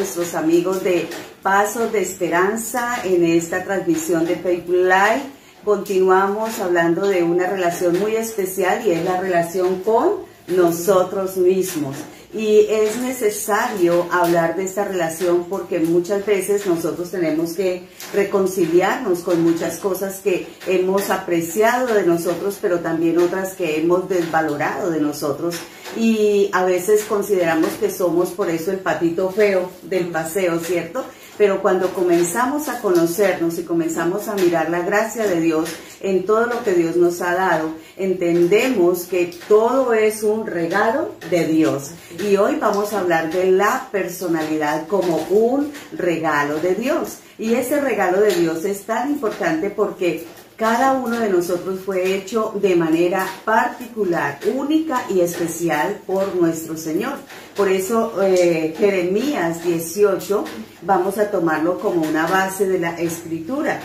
nuestros amigos de Pasos de Esperanza en esta transmisión de Facebook Live. Continuamos hablando de una relación muy especial y es la relación con nosotros mismos. Y es necesario hablar de esta relación porque muchas veces nosotros tenemos que reconciliarnos con muchas cosas que hemos apreciado de nosotros, pero también otras que hemos desvalorado de nosotros. Y a veces consideramos que somos por eso el patito feo del paseo, ¿cierto? Pero cuando comenzamos a conocernos y comenzamos a mirar la gracia de Dios en todo lo que Dios nos ha dado, entendemos que todo es un regalo de Dios. Y hoy vamos a hablar de la personalidad como un regalo de Dios. Y ese regalo de Dios es tan importante porque cada uno de nosotros fue hecho de manera particular, única y especial por nuestro Señor. Por eso Jeremías 18 vamos a tomarlo como una base de la Escritura.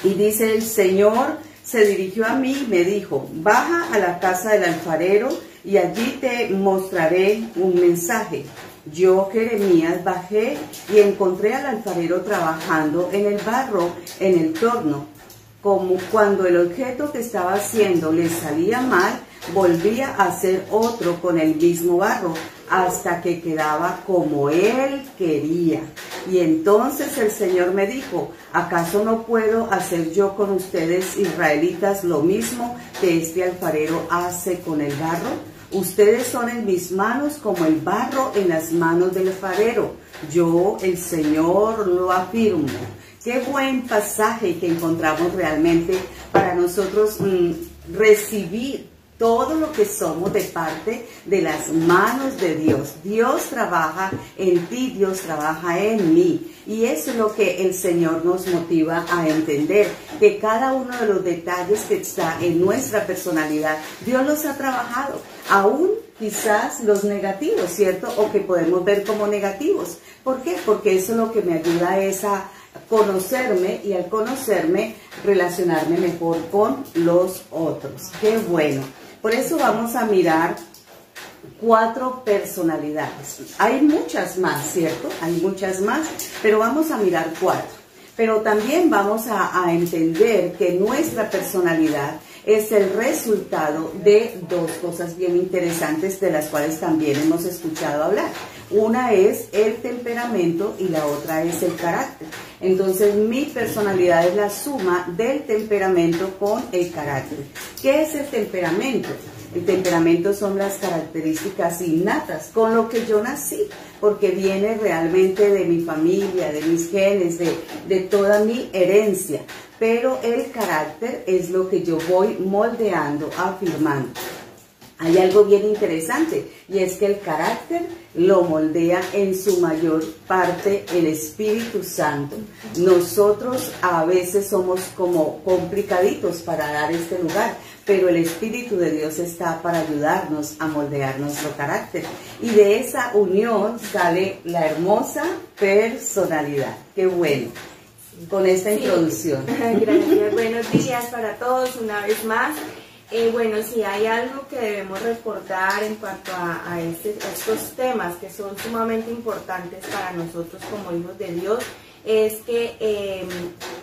Y dice: el Señor se dirigió a mí y me dijo: baja a la casa del alfarero y allí te mostraré un mensaje. Yo, Jeremías, bajé y encontré al alfarero trabajando en el barro, en el torno. Como cuando el objeto que estaba haciendo le salía mal, volvía a hacer otro con el mismo barro, hasta que quedaba como él quería. Y entonces el Señor me dijo: ¿acaso no puedo hacer yo con ustedes, israelitas, lo mismo que este alfarero hace con el barro? Ustedes son en mis manos como el barro en las manos del alfarero. Yo, el Señor, lo afirmo. Qué buen pasaje que encontramos realmente para nosotros recibir todo lo que somos de parte de las manos de Dios. Dios trabaja en ti, Dios trabaja en mí. Y eso es lo que el Señor nos motiva a entender, que cada uno de los detalles que está en nuestra personalidad, Dios los ha trabajado, aún quizás los negativos, ¿cierto? O que podemos ver como negativos. ¿Por qué? Porque eso es lo que me ayuda es a conocerme, y al conocerme relacionarme mejor con los otros. ¡Qué bueno! Por eso vamos a mirar 4 personalidades. Hay muchas más, ¿cierto? Hay muchas más, pero vamos a mirar 4. Pero también vamos a entender que nuestra personalidad es el resultado de 2 cosas bien interesantes de las cuales también hemos escuchado hablar. Una es el temperamento y la otra es el carácter. Entonces mi personalidad es la suma del temperamento con el carácter. ¿Qué es el temperamento? El temperamento son las características innatas con lo que yo nací, porque viene realmente de mi familia, de mis genes, de toda mi herencia. Pero el carácter es lo que yo voy moldeando, afirmando. Hay algo bien interesante, y es que el carácter lo moldea en su mayor parte el Espíritu Santo. Nosotros a veces somos como complicaditos para dar este lugar, pero el Espíritu de Dios está para ayudarnos a moldear nuestro carácter. Y de esa unión sale la hermosa personalidad. ¡Qué bueno! Con esta introducción. Gracias, buenos días para todos una vez más. Bueno, si hay algo que debemos recordar en cuanto a estos temas que son sumamente importantes para nosotros como hijos de Dios, es que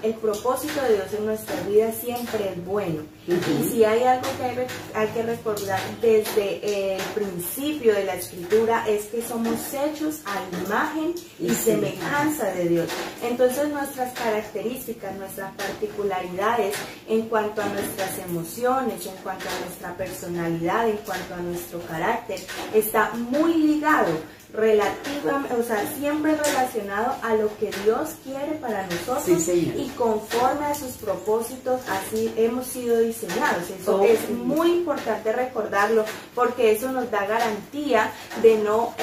el propósito de Dios en nuestra vida siempre es bueno. Y si hay algo que hay que recordar desde el principio de la Escritura, es que somos hechos a imagen y semejanza de Dios. Entonces nuestras características, nuestras particularidades en cuanto a nuestras emociones, en cuanto a nuestra personalidad, en cuanto a nuestro carácter, está muy ligado relativamente, o sea, siempre relacionado a lo que Dios quiere para nosotros, y conforme a sus propósitos, así hemos sido diseñados. Eso es muy importante recordarlo, porque eso nos da garantía de no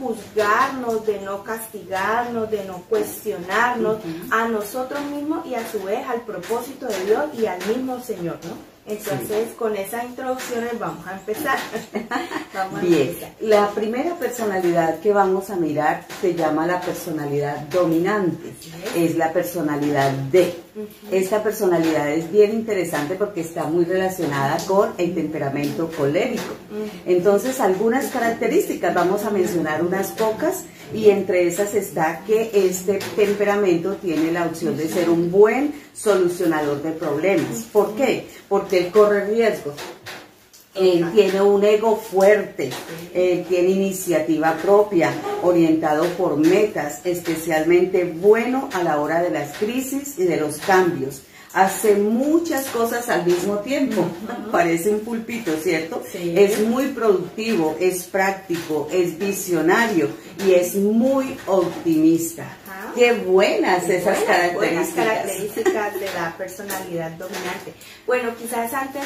juzgarnos, de no castigarnos, de no cuestionarnos a nosotros mismos y a su vez al propósito de Dios y al mismo Señor, ¿no? Entonces, con esas introducciones vamos a empezar. Bien, la primera personalidad que vamos a mirar se llama la personalidad dominante. Es la personalidad D. Esta personalidad es bien interesante porque está muy relacionada con el temperamento colérico. Entonces, algunas características, vamos a mencionar unas pocas, y entre esas está que este temperamento tiene la opción de ser un buen solucionador de problemas. ¿Por qué? Porque él corre riesgos. Él tiene un ego fuerte, tiene iniciativa propia, orientado por metas, especialmente bueno a la hora de las crisis y de los cambios. Hace muchas cosas al mismo tiempo, parece un pulpito, ¿cierto? Sí. Es muy productivo, es práctico, es visionario y es muy optimista. Qué buenas esas características. Buenas características de la personalidad dominante. Bueno, quizás antes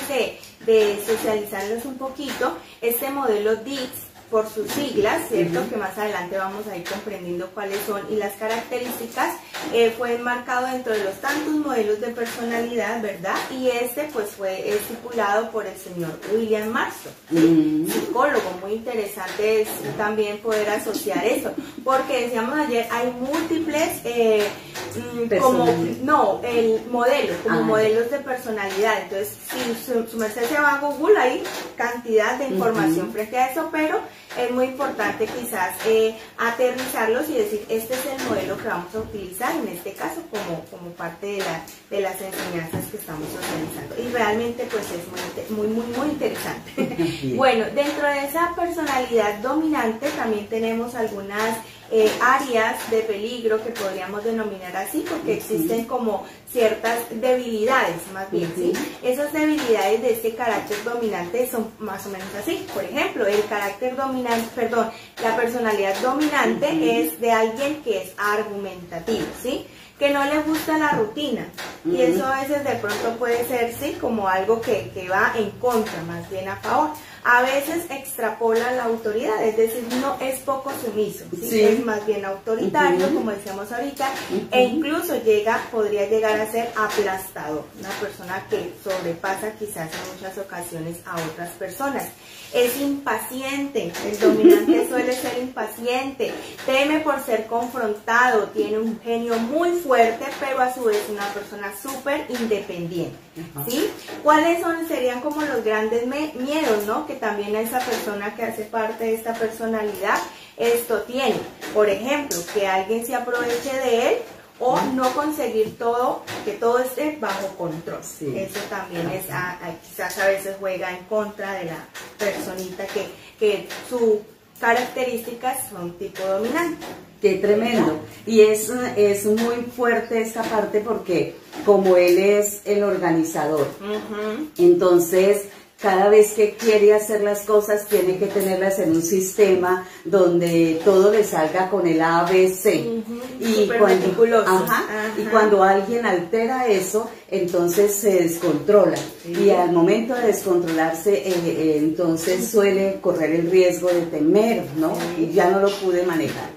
de socializarlos un poquito, este modelo DISC, por sus siglas, ¿cierto? Que más adelante vamos a ir comprendiendo cuáles son, y las características, fue enmarcado dentro de los tantos modelos de personalidad, ¿verdad? Y este pues fue estipulado por el señor William Marston, ¿sí? Psicólogo. Muy interesante es también poder asociar esto, porque decíamos ayer, hay múltiples modelos de personalidad. Entonces, si su merced se va a Google, hay cantidad de información frente a eso, pero es muy importante quizás aterrizarlos y decir, este es el modelo que vamos a utilizar en este caso como parte de las enseñanzas que estamos socializando. Y realmente pues es muy interesante. Bueno, dentro de esa personalidad dominante también tenemos algunas áreas de peligro que podríamos denominar así, porque existen como ciertas debilidades, más bien, ¿sí? Esas debilidades de este carácter dominante son más o menos así. Por ejemplo, la personalidad dominante es de alguien que es argumentativo, ¿sí? Que no le gusta la rutina, y eso a veces de pronto puede ser, sí, como algo que va en contra, más bien a favor. A veces extrapola la autoridad, es decir, no es poco sumiso, ¿sí? Es más bien autoritario, como decíamos ahorita, e incluso podría llegar a ser aplastador, una persona que sobrepasa quizás en muchas ocasiones a otras personas. Es impaciente, el dominante suele ser impaciente, teme por ser confrontado, tiene un genio muy fuerte, pero a su vez una persona súper independiente, ¿sí? ¿Cuáles serían como los grandes miedos, ¿no? Que también a esa persona que hace parte de esta personalidad esto tiene? Por ejemplo, que alguien se aproveche de él, o no conseguir que todo esté bajo control. Sí. Eso también quizás a veces juega en contra de la personita que sus características son tipo dominante. Qué tremendo. Y es muy fuerte esta parte porque como él es el organizador, entonces cada vez que quiere hacer las cosas tiene que tenerlas en un sistema donde todo le salga con el ABC. Y cuando alguien altera eso, entonces se descontrola. Y al momento de descontrolarse, entonces suele correr el riesgo de temer, ¿no? Y ya no lo pude manejar.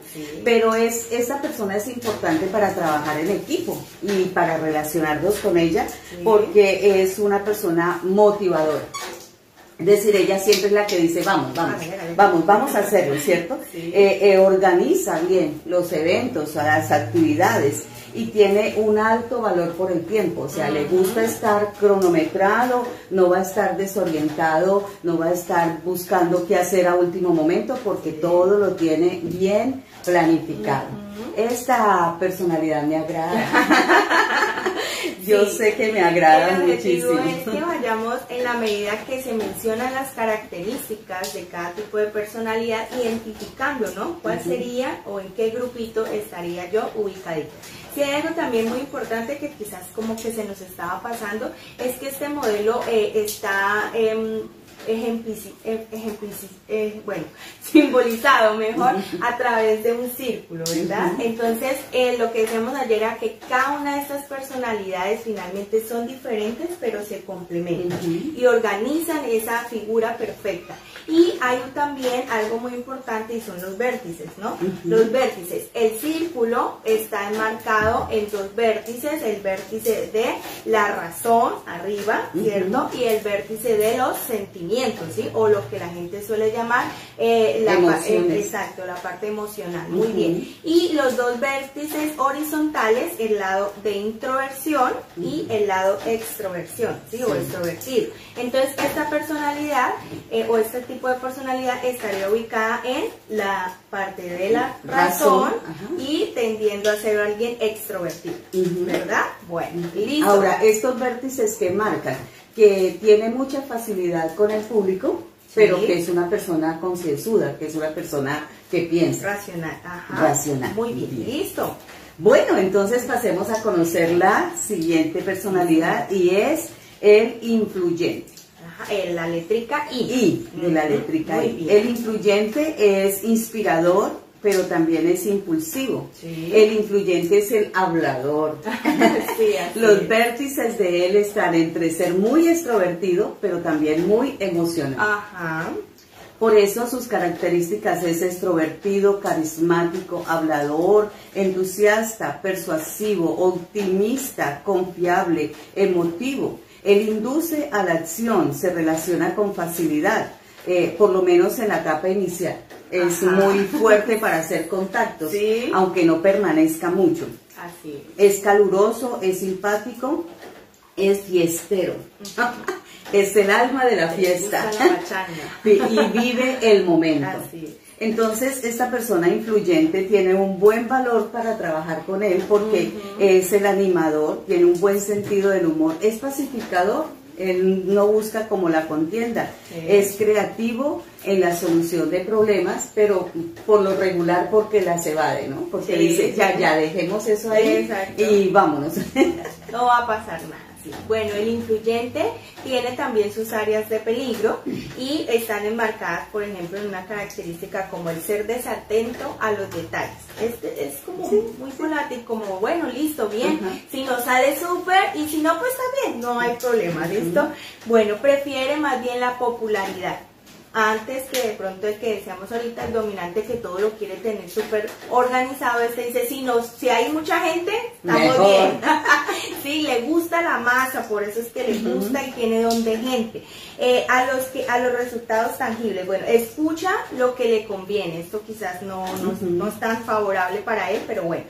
Pero esa persona es importante para trabajar en equipo y para relacionarnos con ella, porque es una persona motivadora. Es decir, ella siempre es la que dice, vamos a hacerlo, ¿cierto? Organiza bien los eventos, las actividades, y tiene un alto valor por el tiempo. O sea, le gusta estar cronometrado, no va a estar desorientado, no va a estar buscando qué hacer a último momento, porque todo lo tiene bien planificado. Esta personalidad me agrada. Yo sé que me agrada muchísimo. El objetivo es que vayamos, en la medida que se mencionan las características de cada tipo de personalidad, identificando, ¿no? ¿Cuál sería o en qué grupito estaría yo ubicadito? Si hay algo también muy importante que quizás como que se nos estaba pasando, es que este modelo está simbolizado mejor a través de un círculo, ¿verdad? Entonces, lo que decíamos ayer era que cada una de estas personalidades finalmente son diferentes, pero se complementan y organizan esa figura perfecta. Y hay también algo muy importante y son los vértices, ¿no? Los vértices. El círculo está enmarcado en dos vértices, el vértice de la razón, arriba, ¿cierto? Y el vértice de los sentimientos, ¿sí? O lo que la gente suele llamar exacto, la parte emocional. Muy bien. Y los dos vértices horizontales, el lado de introversión y el lado extroversión, ¿sí? O extrovertido. Entonces, esta personalidad o este tipo de personalidad estaría ubicada en la parte de la razón y tendiendo a ser alguien extrovertido, ¿verdad? Bueno, listo. Ahora, estos vértices que marcan que tiene mucha facilidad con el público, pero que es una persona concienzuda, que es una persona que piensa. Racional, Racional. Muy bien, listo. Bueno, entonces pasemos a conocer la siguiente personalidad y es el influyente. La letrica I. I, de la letrica I. El influyente es inspirador, pero también es impulsivo. Sí. El influyente es el hablador. Sí, los vértices de él están entre ser muy extrovertido, pero también muy emocional. Por eso sus características es extrovertido, carismático, hablador, entusiasta, persuasivo, optimista, confiable, emotivo. Él induce a la acción, se relaciona con facilidad, por lo menos en la etapa inicial. Es muy fuerte para hacer contactos, aunque no permanezca mucho. Así es caluroso, es simpático, es fiestero. Es el alma de la fiesta. Y vive el momento. Así es. Entonces, esta persona influyente tiene un buen valor para trabajar con él porque es el animador, tiene un buen sentido del humor, es pacificador, él no busca como la contienda, es creativo en la solución de problemas, pero por lo regular porque las evade, ¿no? Porque dice, ya, dejemos eso ahí y vámonos. No va a pasar nada. Bueno, el influyente tiene también sus áreas de peligro y están enmarcadas, por ejemplo, en una característica como el ser desatento a los detalles. Es como muy volátil, como bueno, listo, bien, si no sale súper y si no, pues también, no hay problema, ¿listo? Bueno, prefiere más bien la popularidad. Antes que de pronto el que decíamos ahorita, el dominante que todo lo quiere tener súper organizado, dice, si hay mucha gente, estamos bien. Sí, le gusta la masa, por eso es que le gusta y tiene don de gente. A los resultados tangibles, bueno, escucha lo que le conviene, esto quizás no es tan favorable para él, pero bueno.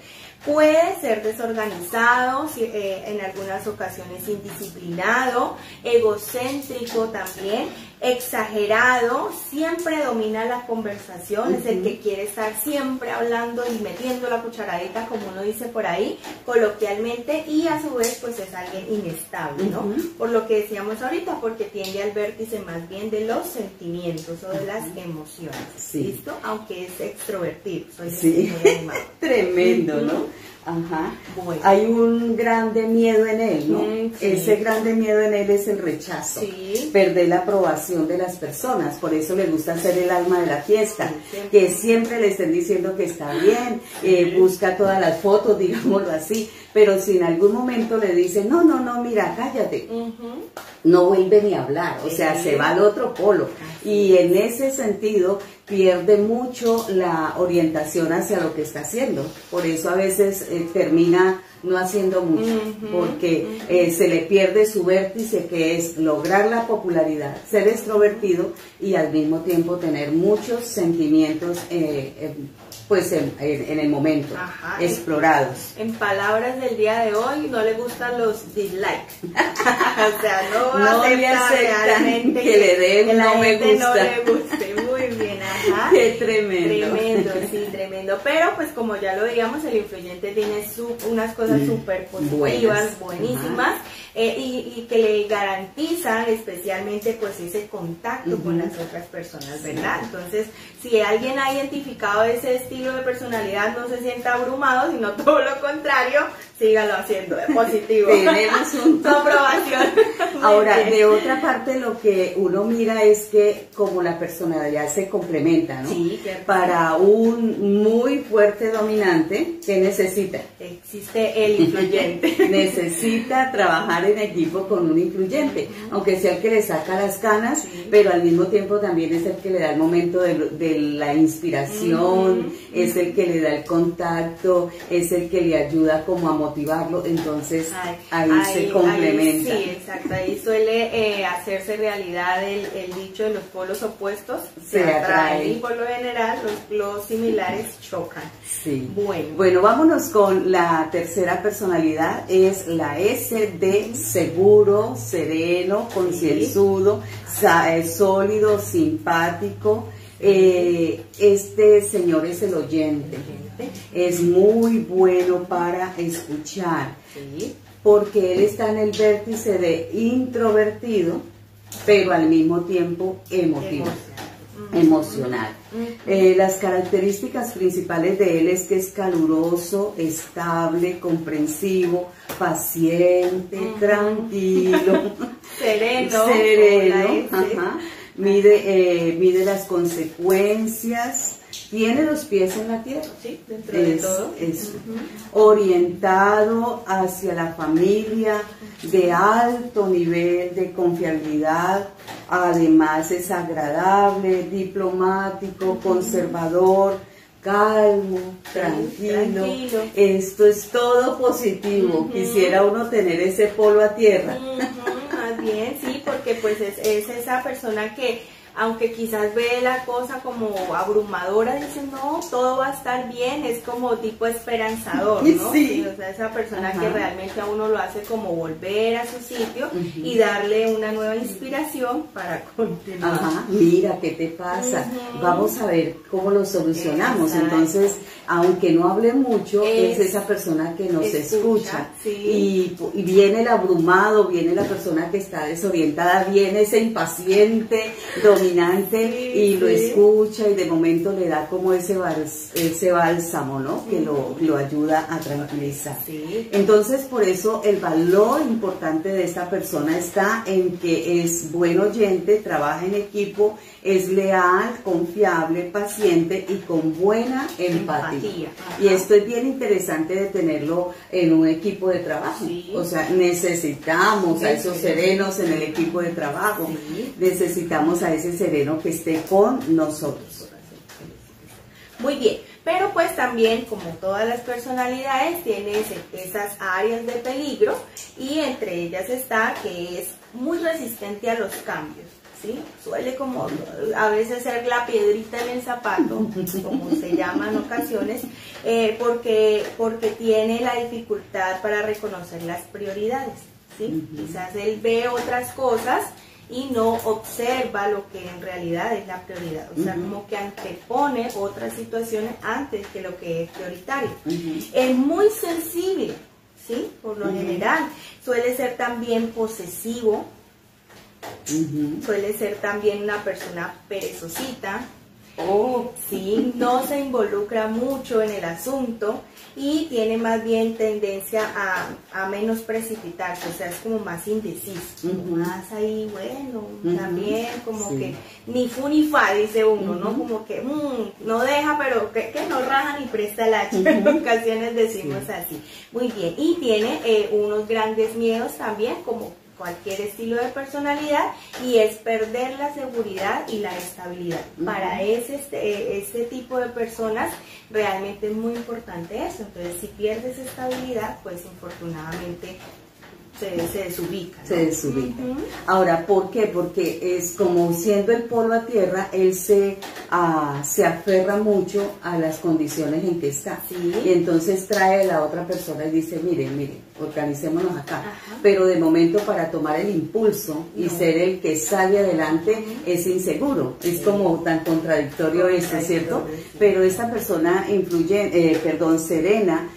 Puede ser desorganizado, en algunas ocasiones indisciplinado, egocéntrico también, exagerado, siempre domina la conversación, es el que quiere estar siempre hablando y metiendo la cucharadita, como uno dice por ahí, coloquialmente, y a su vez pues es alguien inestable, ¿no? Por lo que decíamos ahorita, porque tiende al vértice más bien de los sentimientos o de las emociones, ¿listo? Aunque es extrovertido, soy muy animado. Tremendo, ¿no? Bueno. Hay un grande miedo en él, ¿no? Ese grande miedo en él es el rechazo, perder la aprobación de las personas, por eso le gusta ser el alma de la fiesta, que siempre le estén diciendo que está bien, busca todas las fotos, digámoslo así, pero si en algún momento le dicen, no, mira, cállate, no vuelve ni a hablar, o sea, se va al otro polo, y en ese sentido pierde mucho la orientación hacia lo que está haciendo, por eso a veces termina no haciendo mucho, porque se le pierde su vértice, que es lograr la popularidad, ser extrovertido y al mismo tiempo tener muchos sentimientos pues en el momento, explorados. En palabras del día de hoy, no le gustan los dislikes. O sea, no le acepta realmente que le den no me gusta. No le guste. Muy bien, Qué tremendo. Tremendo, sí, tremendo. Pero pues como ya lo digamos, el influyente tiene unas cosas súper positivas, buenísimas, y que le garantizan especialmente pues ese contacto con las otras personas, ¿verdad? Entonces, si alguien ha identificado ese estilo de personalidad, no se sienta abrumado, sino todo lo contrario, sígalo haciendo, es positivo. Tenemos una aprobación. Ahora, de otra parte, lo que uno mira es que como la personalidad se complementa, ¿no? Sí, claro. Para un muy fuerte dominante, ¿qué necesita? Existe el influyente. Necesita trabajar trabajar en equipo con un influyente, aunque sea el que le saca las canas, pero al mismo tiempo también es el que le da el momento de la inspiración, es el que le da el contacto, es el que le ayuda como a motivarlo, entonces ahí se complementa. Sí, exacto, ahí suele hacerse realidad el dicho de los polos opuestos se atraen, y por lo general los similares chocan. Sí. Bueno, vámonos con la tercera personalidad, es la S de seguro, sereno, concienzudo, sólido, simpático. Este señor es el oyente, es muy bueno para escuchar, porque él está en el vértice de introvertido, pero al mismo tiempo emocional. Las características principales de él es que es caluroso, estable, comprensivo, paciente, tranquilo, sereno, mide las consecuencias, tiene los pies en la tierra, dentro de todo. Orientado hacia la familia, de alto nivel de confiabilidad, además es agradable, diplomático, conservador, calmo, tranquilo. Esto es todo positivo. Quisiera uno tener ese polo a tierra. Más bien, sí, porque pues es esa persona que, aunque quizás ve la cosa como abrumadora, dice, no, todo va a estar bien, es como tipo esperanzador, ¿no? Sí, o sea, esa persona que realmente a uno lo hace como volver a su sitio y darle una nueva inspiración para continuar. Mira, ¿qué te pasa? Vamos a ver cómo lo solucionamos. Entonces, aunque no hable mucho, es esa persona que nos escucha. Y viene el abrumado, viene la persona que está desorientada, viene ese impaciente, dominante, y lo escucha y de momento le da como ese bálsamo, ¿no? Que lo ayuda a tranquilizar. Entonces, por eso el valor importante de esta persona está en que es buen oyente, trabaja en equipo, es leal, confiable, paciente y con buena empatía. Y esto es bien interesante de tenerlo en un equipo de trabajo. O sea, necesitamos a esos serenos en el equipo de trabajo. Necesitamos a ese sereno que esté con nosotros. Muy bien, pero pues también, como todas las personalidades, tiene esas áreas de peligro, y entre ellas está que es muy resistente a los cambios. ¿Sí? Suele como a veces ser la piedrita en el zapato, como se llama en ocasiones, porque tiene la dificultad para reconocer las prioridades, ¿sí? Quizás él ve otras cosas y no observa lo que en realidad es la prioridad, o sea, como que antepone otras situaciones antes que lo que es prioritario. Es muy sensible, ¿sí? Por lo general, suele ser también posesivo. Suele ser también una persona perezosita, sí, no se involucra mucho en el asunto y tiene más bien tendencia a menos precipitarse, o sea, es como más indeciso, más ahí, bueno, también como que ni fu ni fa, dice uno, ¿no? Como que no deja, pero que no raja ni presta el hacha, en ocasiones decimos así. Muy bien, y tiene unos grandes miedos también, como cualquier estilo de personalidad, y es perder la seguridad y la estabilidad. Para este tipo de personas realmente es muy importante eso. Entonces, si pierdes estabilidad, pues infortunadamente se desubica, ¿no? Se desubica. Ahora, ¿por qué? Porque es como siendo el polo a tierra, él se aferra mucho a las condiciones en que está. Y entonces trae a la otra persona y dice, miren, organicémonos acá. Pero de momento, para tomar el impulso y ser el que sale adelante, es inseguro. Es como tan contradictorio eso, ¿cierto? Pero esta persona serena,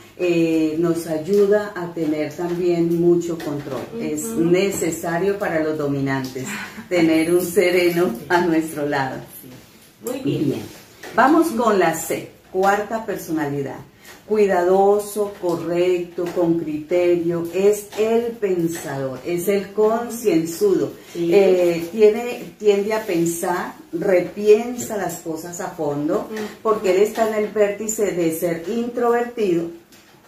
nos ayuda a tener también mucho control. Es necesario para los dominantes tener un sereno a nuestro lado. Muy bien. Vamos con la C, cuarta personalidad. Cuidadoso, correcto, con criterio, es el pensador, es el concienzudo. Tiende a pensar, repiensa las cosas a fondo, porque él está en el vértice de ser introvertido,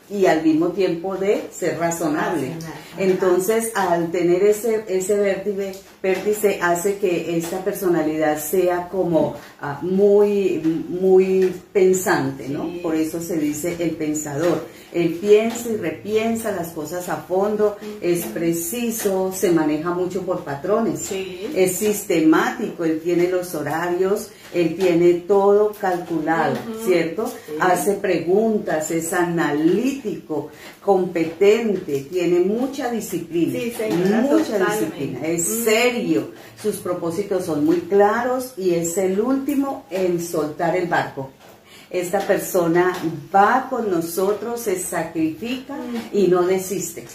y al mismo tiempo de ser razonable. Entonces, al tener ese vértice hace que esta personalidad sea como muy pensante, ¿no? Por eso se dice el pensador. Él piensa y repiensa las cosas a fondo, es preciso, se maneja mucho por patrones, es sistemático, él tiene los horarios, él tiene todo calculado, ¿cierto? Hace preguntas, es analítico, competente, tiene mucha disciplina, es serio, sus propósitos son muy claros y es el último en soltar el barco. Esta persona va con nosotros, se sacrifica y no desiste.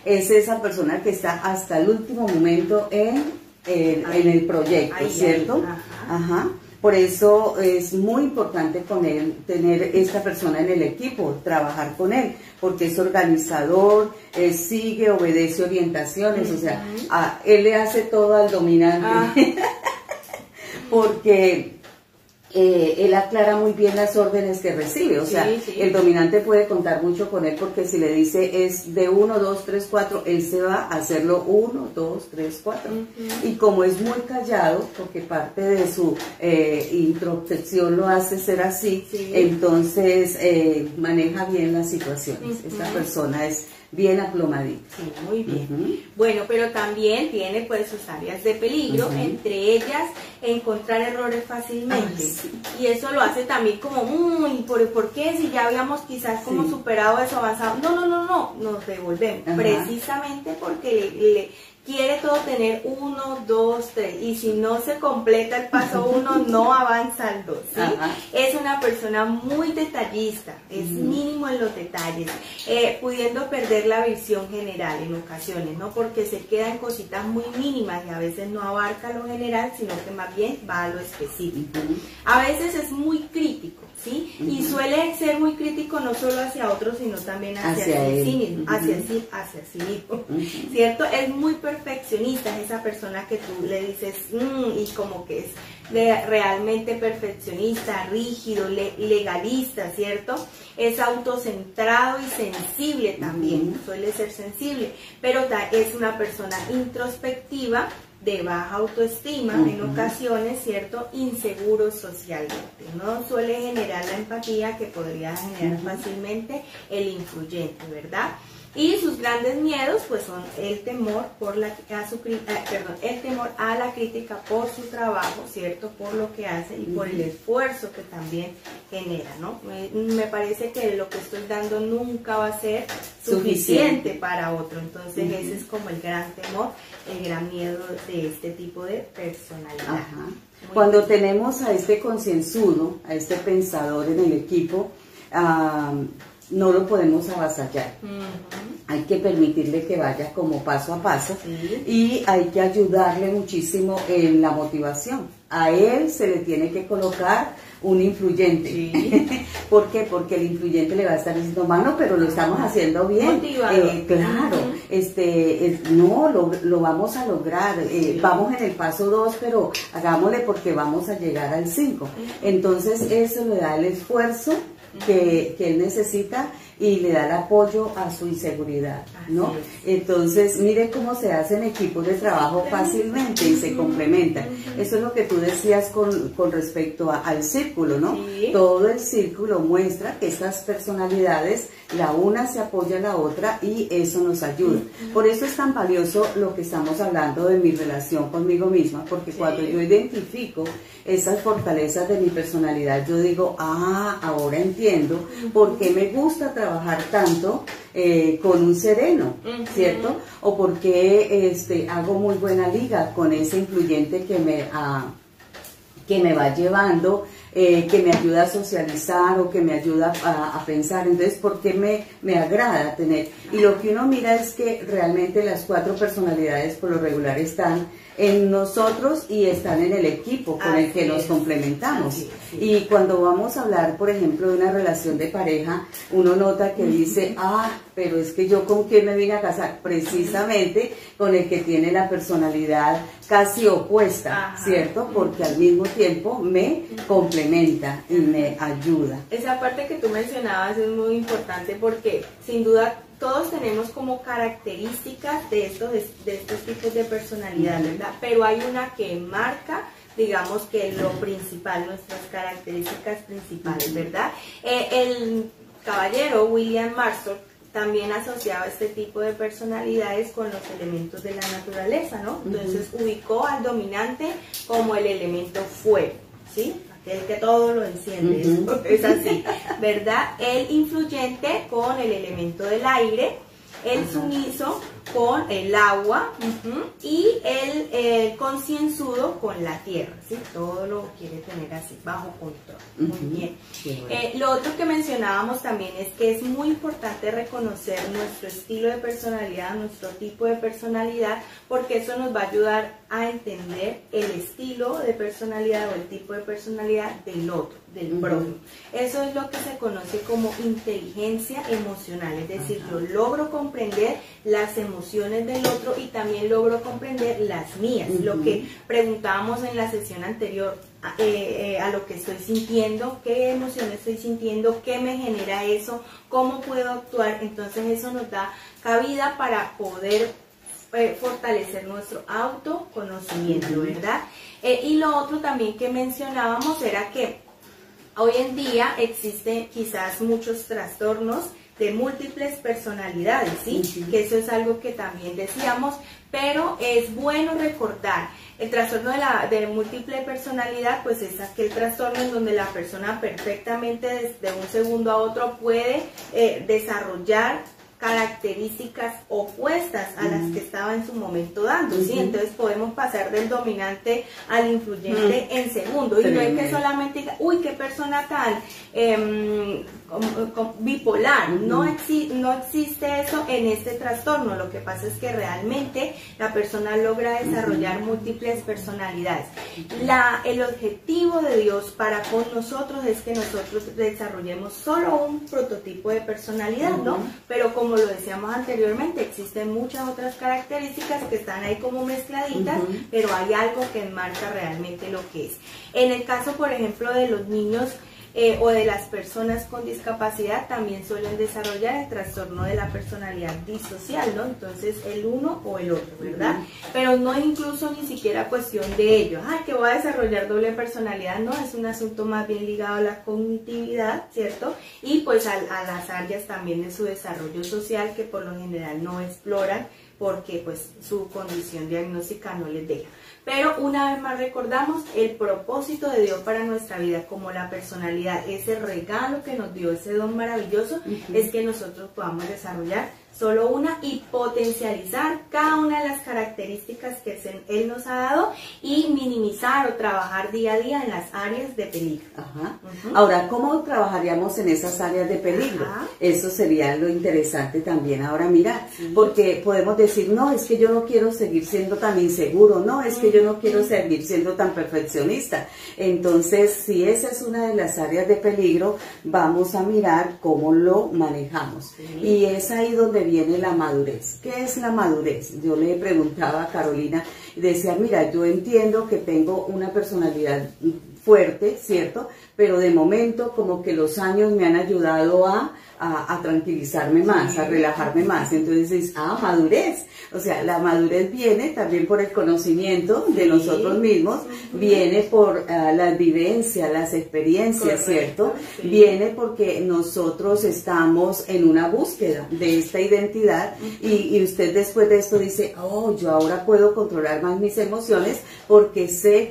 Es esa persona que está hasta el último momento en el proyecto, ¿cierto? Ajá. Por eso es muy importante con él tener esta persona en el equipo, trabajar con él, porque es organizador, sigue, obedece orientaciones, o sea, él le hace todo al dominante, porque él aclara muy bien las órdenes que recibe, o sea, el dominante puede contar mucho con él porque si le dice es de 1, 2, 3, 4, él se va a hacerlo 1, 2, 3, 4. Y como es muy callado, porque parte de su introspección lo hace ser así, entonces maneja bien las situaciones. Esta persona es bien aplomadita. Sí, muy bien. Bueno, pero también tiene pues sus áreas de peligro, entre ellas encontrar errores fácilmente. Y eso lo hace también como muy, ¿por qué? Si ya habíamos quizás como superado eso, avanzado. No, nos devolvemos. Precisamente porque le quiere todo tener 1, 2, 3 y si no se completa el paso 1 no avanza al 2, ¿sí? Es una persona muy detallista, es mínimo en los detalles, pudiendo perder la visión general en ocasiones, ¿no? Porque se queda en cositas muy mínimas y a veces no abarca lo general, sino que más bien va a lo específico. A veces es muy crítico, ¿sí? Y suele ser muy crítico no solo hacia otros, sino también hacia sí mismo, hacia sí mismo, ¿cierto? Es muy perfeccionista, es esa persona que tú le dices, y como que es realmente perfeccionista, rígido, legalista, ¿cierto? Es autocentrado y sensible también, suele ser sensible, pero es una persona introspectiva, de baja autoestima en ocasiones, ¿cierto? Inseguro socialmente, no suele generar la empatía que podría generar fácilmente el influyente, ¿verdad? Y sus grandes miedos pues son el temor el temor a la crítica por su trabajo, ¿cierto? Por lo que hace y por el esfuerzo que también genera, ¿no? Me parece que lo que estoy dando nunca va a ser suficiente para otro, entonces ese es como el gran temor, el gran miedo de este tipo de personalidad. Cuando tenemos a este concienzudo, a este pensador en el equipo, no lo podemos avasallar. Hay que permitirle que vaya como paso a paso y hay que ayudarle muchísimo en la motivación. A él se le tiene que colocar un influyente. ¿Por qué? Porque el influyente le va a estar diciendo, mano, pero lo estamos haciendo bien. Claro, no, lo vamos a lograr. Vamos en el paso 2, pero hagámosle porque vamos a llegar al 5. Entonces eso le da el esfuerzo que él necesita y le da el apoyo a su inseguridad, ¿no? Entonces, mire cómo se hacen equipos de trabajo fácilmente y se complementan. Eso es lo que tú decías con respecto al círculo, ¿no? Todo el círculo muestra que estas personalidades, la una se apoya a la otra y eso nos ayuda. Por eso es tan valioso lo que estamos hablando de mi relación conmigo misma, porque cuando yo identifico esas fortalezas de mi personalidad, yo digo, ahora entiendo por qué me gusta trabajar tanto con un sereno, ¿cierto? O por qué hago muy buena liga con ese influyente que me va llevando, que me ayuda a socializar o que me ayuda a pensar. Entonces, ¿por qué me agrada tener? Y lo que uno mira es que realmente las 4 personalidades por lo regular están en nosotros y están en el equipo con el que nos complementamos. Y cuando vamos a hablar, por ejemplo, de una relación de pareja, uno nota que dice, pero es que yo con quién me vine a casar, precisamente con el que tiene la personalidad casi opuesta, ¿cierto? Porque al mismo tiempo me complementa. complementa y me ayuda. Esa parte que tú mencionabas es muy importante porque sin duda todos tenemos como características de estos tipos de personalidad, ¿verdad? Pero hay una que marca, digamos, que lo principal, nuestras características principales, ¿verdad? El caballero William Marston también asociaba este tipo de personalidades con los elementos de la naturaleza, ¿no? Entonces ubicó al dominante como el elemento fuego, ¿sí? Aquel que todo lo enciende, es así, ¿verdad? El influyente con el elemento del aire, el sumiso con el agua y el concienzudo con la tierra, ¿sí? Todo lo quiere tener así, bajo control. Muy bien. Lo otro que mencionábamos también es que es muy importante reconocer nuestro estilo de personalidad, nuestro tipo de personalidad, porque eso nos va a ayudar a entender el estilo de personalidad o el tipo de personalidad del otro, del prójimo. Eso es lo que se conoce como inteligencia emocional, es decir, yo logro comprender las emociones del otro y también logro comprender las mías, lo que preguntábamos en la sesión anterior, a lo que estoy sintiendo, qué emociones estoy sintiendo, qué me genera eso, cómo puedo actuar. Entonces eso nos da cabida para poder fortalecer nuestro autoconocimiento, ¿verdad? Y lo otro también que mencionábamos era que hoy en día existen quizás muchos trastornos de múltiples personalidades, ¿sí? Que eso es algo que también decíamos, pero es bueno recordar, el trastorno de múltiple personalidad, pues es aquel trastorno en donde la persona perfectamente de un segundo a otro puede desarrollar características opuestas a las que estaba en su momento dando, ¿sí? Entonces podemos pasar del dominante al influyente en segundo, y no es que solamente diga, uy, qué persona tan bipolar, no existe eso en este trastorno. Lo que pasa es que realmente la persona logra desarrollar múltiples personalidades. El objetivo de Dios para con nosotros es que nosotros desarrollemos solo un prototipo de personalidad, ¿no? Pero como lo decíamos anteriormente, existen muchas otras características que están ahí como mezcladitas, pero hay algo que enmarca realmente lo que es. En el caso, por ejemplo, de los niños o de las personas con discapacidad, también suelen desarrollar el trastorno de la personalidad disocial, ¿no? Entonces el uno o el otro, ¿verdad? Pero no es incluso ni siquiera cuestión de ello, ay, que voy a desarrollar doble personalidad, no, es un asunto más bien ligado a la cognitividad, ¿cierto? Y pues a las áreas también de su desarrollo social, que por lo general no exploran porque pues su condición diagnóstica no les deja. Pero una vez más recordamos el propósito de Dios para nuestra vida como la personalidad, ese regalo que nos dio, ese don maravilloso, es que nosotros podamos desarrollar solo una y potencializar cada una de las características que Él nos ha dado y minimizar o trabajar día a día en las áreas de peligro. Ahora, ¿cómo trabajaríamos en esas áreas de peligro? Eso sería lo interesante también. Ahora mira, porque podemos decir, no, es que yo no quiero seguir siendo tan inseguro, no, es que yo no quiero seguir siendo tan perfeccionista. Entonces, si esa es una de las áreas de peligro, vamos a mirar cómo lo manejamos. Y es ahí donde viene la madurez. ¿Qué es la madurez? Yo le preguntaba a Carolina y decía, mira, yo entiendo que tengo una personalidad fuerte, ¿cierto? Pero de momento como que los años me han ayudado a tranquilizarme más, a relajarme más. Entonces dices, madurez. O sea, la madurez viene también por el conocimiento de nosotros mismos, viene por las vivencias, las experiencias, ¿cierto? Viene porque nosotros estamos en una búsqueda de esta identidad y usted después de esto dice, oh, yo ahora puedo controlar más mis emociones porque sé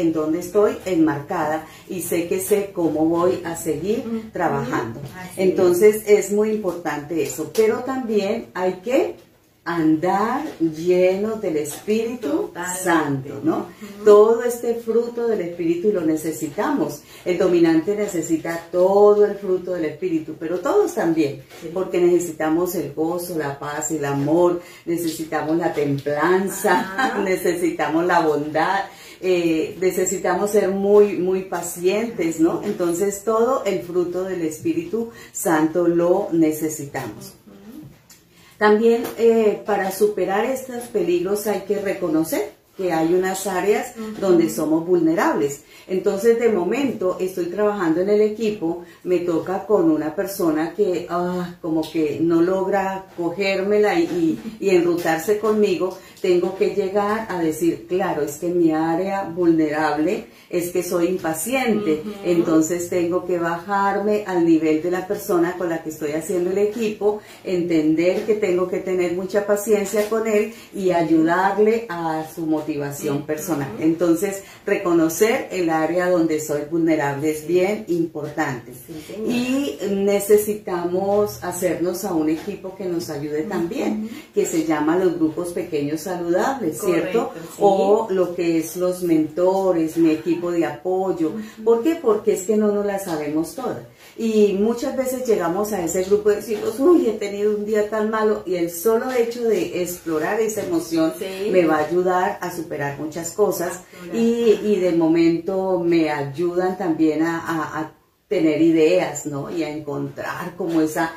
en dónde estoy enmarcada y sé cómo voy a seguir trabajando. Entonces es muy importante eso, pero también hay que andar llenos del Espíritu Santo, ¿no? Todo este fruto del Espíritu lo necesitamos. El dominante necesita todo el fruto del Espíritu, pero todos también, porque necesitamos el gozo, la paz, el amor, necesitamos la templanza, necesitamos la bondad, necesitamos ser muy pacientes, ¿no? Entonces todo el fruto del Espíritu Santo lo necesitamos. También para superar estos peligros hay que reconocer que hay unas áreas donde somos vulnerables. Entonces, de momento, estoy trabajando en el equipo, me toca con una persona que como que no logra cogérmela y enrutarse conmigo. Tengo que llegar a decir, claro, es que mi área vulnerable es que soy impaciente, entonces tengo que bajarme al nivel de la persona con la que estoy haciendo el equipo, entender que tengo que tener mucha paciencia con él y ayudarle a su motivación personal. Entonces, reconocer el área donde soy vulnerable es bien importante. Y necesitamos hacernos a un equipo que nos ayude también, que se llama los grupos pequeños saludables, ¿cierto? Correcto, sí. O lo que es los mentores, mi equipo de apoyo. ¿Por qué? Porque es que no nos la sabemos todas. Y muchas veces llegamos a ese grupo y decimos, uy, he tenido un día tan malo, y el solo hecho de explorar esa emoción me va a ayudar a superar muchas cosas y de momento me ayudan también a tener ideas, ¿no? Y a encontrar como esa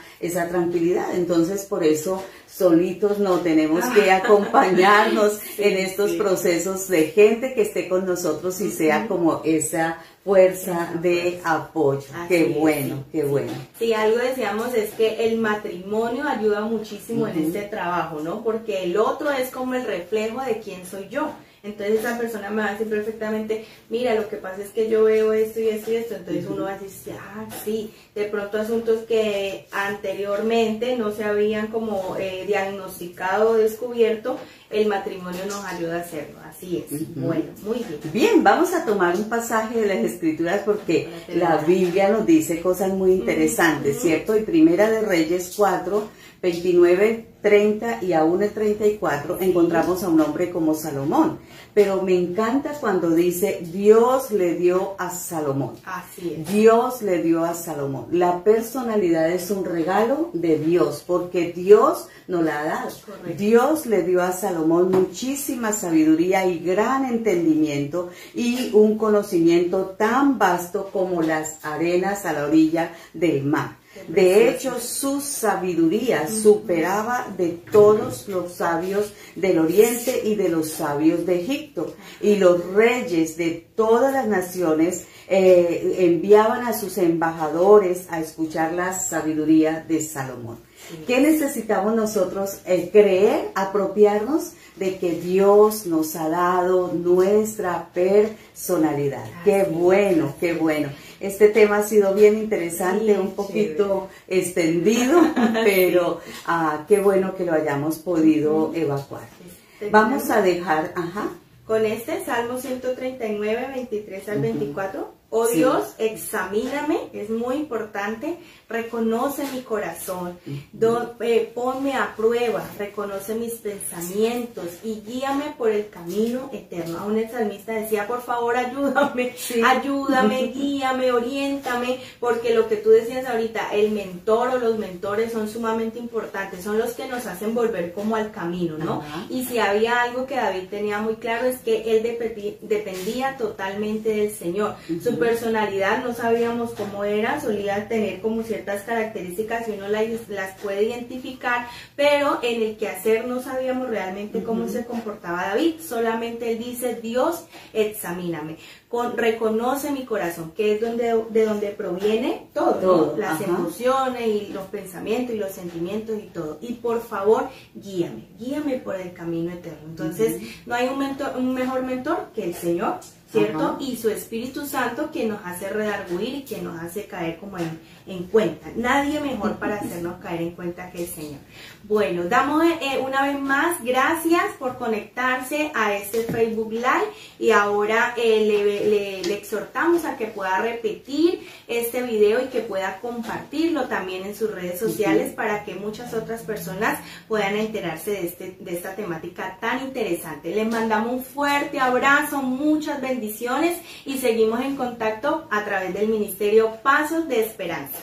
tranquilidad. Entonces, por eso solitos no tenemos que acompañarnos en estos procesos de gente que esté con nosotros y sea como esa fuerza de apoyo. Qué bueno, qué bueno. Sí, algo decíamos es que el matrimonio ayuda muchísimo en este trabajo, ¿no? Porque el otro es como el reflejo de quién soy yo. Entonces esa persona me va a decir perfectamente, mira, lo que pasa es que yo veo esto y esto y esto. Entonces uno va a decir, sí, de pronto asuntos que anteriormente no se habían como diagnosticado o descubierto, el matrimonio nos ayuda a hacerlo. Así es. Bueno, muy bien. Bien, vamos a tomar un pasaje de las Escrituras porque la Biblia nos dice cosas muy interesantes, ¿cierto? Y Primera de Reyes 4, 29, 30 y aún el 34 encontramos a un hombre como Salomón. Pero me encanta cuando dice Dios le dio a Salomón. Así es. Dios le dio a Salomón. La personalidad es un regalo de Dios porque Dios nos la ha dado. Correcto. Dios le dio a Salomón muchísima sabiduría y gran entendimiento y un conocimiento tan vasto como las arenas a la orilla del mar. De hecho, su sabiduría superaba de todos los sabios del Oriente y de los sabios de Egipto. Y los reyes de todas las naciones enviaban a sus embajadores a escuchar la sabiduría de Salomón. ¿Qué necesitamos nosotros? Creer, apropiarnos de que Dios nos ha dado nuestra personalidad. Qué bueno, qué bueno. Este tema ha sido bien interesante, un poquito extendido, pero qué bueno que lo hayamos podido evacuar. Vamos a dejar, con este Salmo 139, 23 al 24. Oh Dios, examíname, es muy importante, reconoce mi corazón, ponme a prueba, reconoce mis pensamientos y guíame por el camino eterno. Aún el salmista decía, por favor, ayúdame, ayúdame, guíame, oriéntame, porque lo que tú decías ahorita, el mentor o los mentores son sumamente importantes, son los que nos hacen volver como al camino, ¿no? Y si había algo que David tenía muy claro es que él dependía totalmente del Señor. Su personalidad no sabíamos cómo era, solía tener como ciertas características y uno las puede identificar, pero en el quehacer no sabíamos realmente cómo se comportaba David. Solamente él dice, Dios, examíname, reconoce mi corazón, que es de donde proviene todo, ¿no? Las emociones y los pensamientos y los sentimientos y todo. Y por favor, guíame por el camino eterno. Entonces, no hay un mejor mentor que el Señor, ¿cierto? Y su Espíritu Santo que nos hace redarguir y que nos hace caer como en cuenta. Nadie mejor para hacernos caer en cuenta que el Señor. Bueno, damos una vez más gracias por conectarse a este Facebook Live y ahora le exhortamos a que pueda repetir este video y que pueda compartirlo también en sus redes sociales para que muchas otras personas puedan enterarse de esta temática tan interesante. Les mandamos un fuerte abrazo, muchas bendiciones y seguimos en contacto a través del Ministerio Pasos de Esperanza.